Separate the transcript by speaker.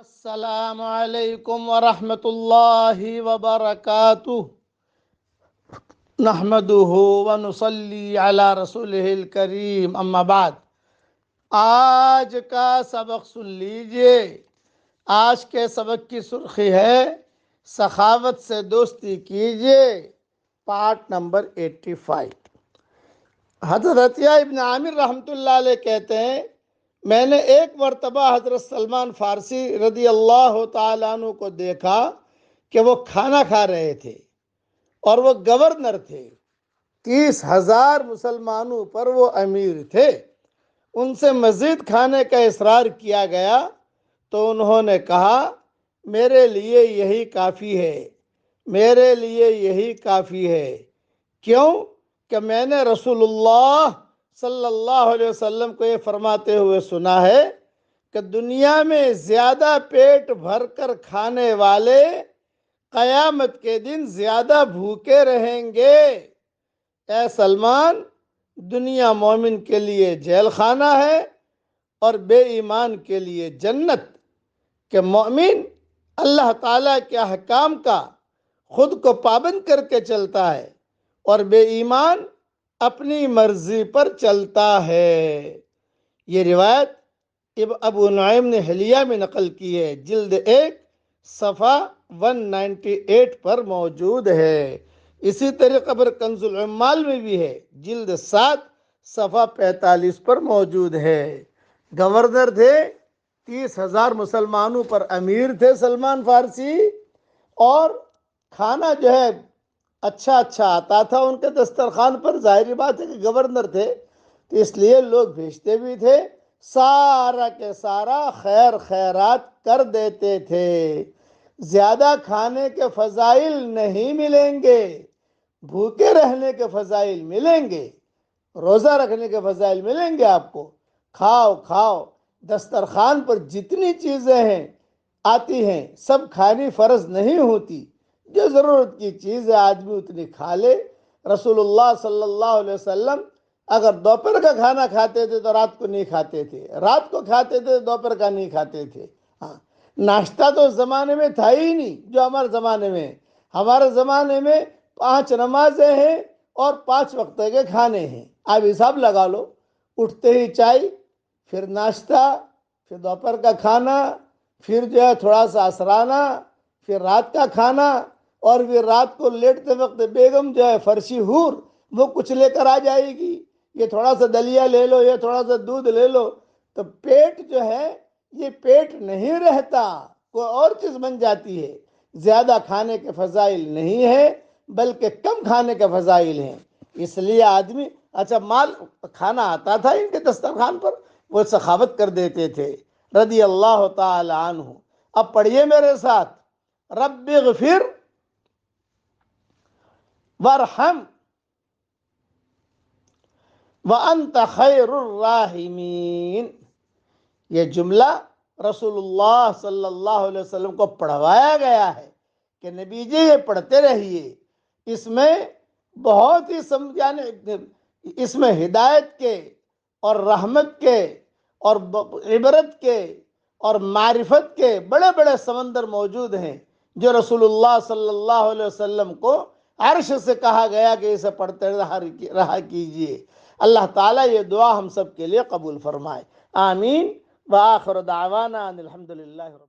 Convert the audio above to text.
Speaker 1: السلام علیکم ورحمۃ اللہ وبرکاتہ نحمده ونصلی علی رسولہ الکریم اما بعد۔ آج کا سبق سن لیجئے۔ آج کے سبق کی سرخی ہے سخاوت سے دوستی کیجئے، پارٹ نمبر 85۔ حضرت عطیہ ابن عامر رحمۃ اللہ علیہ کہتے ہیں، میں نے ایک مرتبہ حضرت سلمان فارسی رضی اللہ تعالیٰ عنہ کو دیکھا کہ وہ کھانا کھا رہے تھے اور وہ گورنر تھے۔ 30,000 مسلمانوں پر وہ امیر تھے۔ ان سے مزید کھانے کا اصرار کیا گیا تو انہوں نے کہا، میرے لیے یہی کافی ہے، میرے لیے یہی کافی ہے۔ کیوں کہ میں نے رسول اللہ صلی اللہ علیہ وسلم کو یہ فرماتے ہوئے سنا ہے کہ دنیا میں زیادہ پیٹ بھر کر کھانے والے قیامت کے دن زیادہ بھوکے رہیں گے۔ اے سلمان، دنیا مومن کے لیے جیل خانہ ہے اور بے ایمان کے لیے جنت۔ کہ مومن اللہ تعالیٰ کے احکام کا خود کو پابند کر کے چلتا ہے اور بے ایمان اپنی مرضی پر چلتا ہے۔ یہ روایت ابو نعیم نے حلیہ میں نقل کی ہے، جلد 1 صفحہ 198 پر موجود ہے۔ اسی طریقہ پر کنز العمال میں بھی ہے، جلد 7 صفحہ 45 پر موجود ہے۔ گورنر تھے، 30,000 مسلمانوں پر امیر تھے سلمان فارسی، اور کھانا جو ہے اچھا آتا تھا ان کے دسترخوان پر۔ ظاہری بات ہے کہ گورنر تھے تو اس لیے لوگ بھیجتے بھی تھے، سارا کے سارا خیر خیرات کر دیتے تھے۔ زیادہ کھانے کے فضائل نہیں ملیں گے، بھوکے رہنے کے فضائل ملیں گے، روزہ رکھنے کے فضائل ملیں گے آپ کو۔ کھاؤ، دسترخوان پر جتنی چیزیں ہیں آتی ہیں سب کھانی فرض نہیں ہوتی، جو ضرورت کی چیز ہے آدمی اتنی کھا لے۔ رسول اللہ صلی اللہ علیہ وسلم اگر دوپہر کا کھانا کھاتے تھے تو رات کو نہیں کھاتے تھے، رات کو کھاتے تھے تو دوپہر کا نہیں کھاتے تھے۔ ناشتہ تو اس زمانے میں تھا ہی نہیں جو ہمارے زمانے میں۔ ہمارے زمانے میں 5 نمازیں ہیں اور 5 وقت کے کھانے ہیں۔ آپ حساب لگا لو، اٹھتے ہی چائے، پھر ناشتہ، پھر دوپہر کا کھانا، پھر جو ہے تھوڑا سا عصرانہ، پھر رات کا کھانا، اور پھر رات کو لیٹتے وقت بیگم جو ہے فرشی حور وہ کچھ لے کر آ جائے گی، یہ تھوڑا سا دلیا لے لو، یہ تھوڑا سا دودھ لے لو۔ تو پیٹ جو ہے یہ پیٹ نہیں رہتا، کوئی اور چیز بن جاتی ہے۔ زیادہ کھانے کے فضائل نہیں ہے بلکہ کم کھانے کے فضائل ہیں۔ اس لیے آدمی مال کھانا آتا تھا ان کے دسترخوان پر، وہ سخاوت کر دیتے تھے رضی اللہ تعالی عنہ۔ اب پڑھیے میرے ساتھ، رب اغفر وارحم وانت خیر الراحمین۔ یہ جملہ رسول اللہ صلی اللہ علیہ وسلم کو پڑھوایا گیا ہے کہ نبی جی یہ پڑھتے رہیے۔ اس میں بہت ہی اس میں ہدایت کے اور رحمت کے اور عبرت کے اور معرفت کے بڑے بڑے سمندر موجود ہیں، جو رسول اللہ صلی اللہ علیہ وسلم کو عرش سے کہا گیا کہ اسے پڑھتے رہا کیجئے۔ اللہ تعالیٰ یہ دعا ہم سب کے لیے قبول فرمائے، آمین۔ وآخر دعوانا ان الحمدللہ رب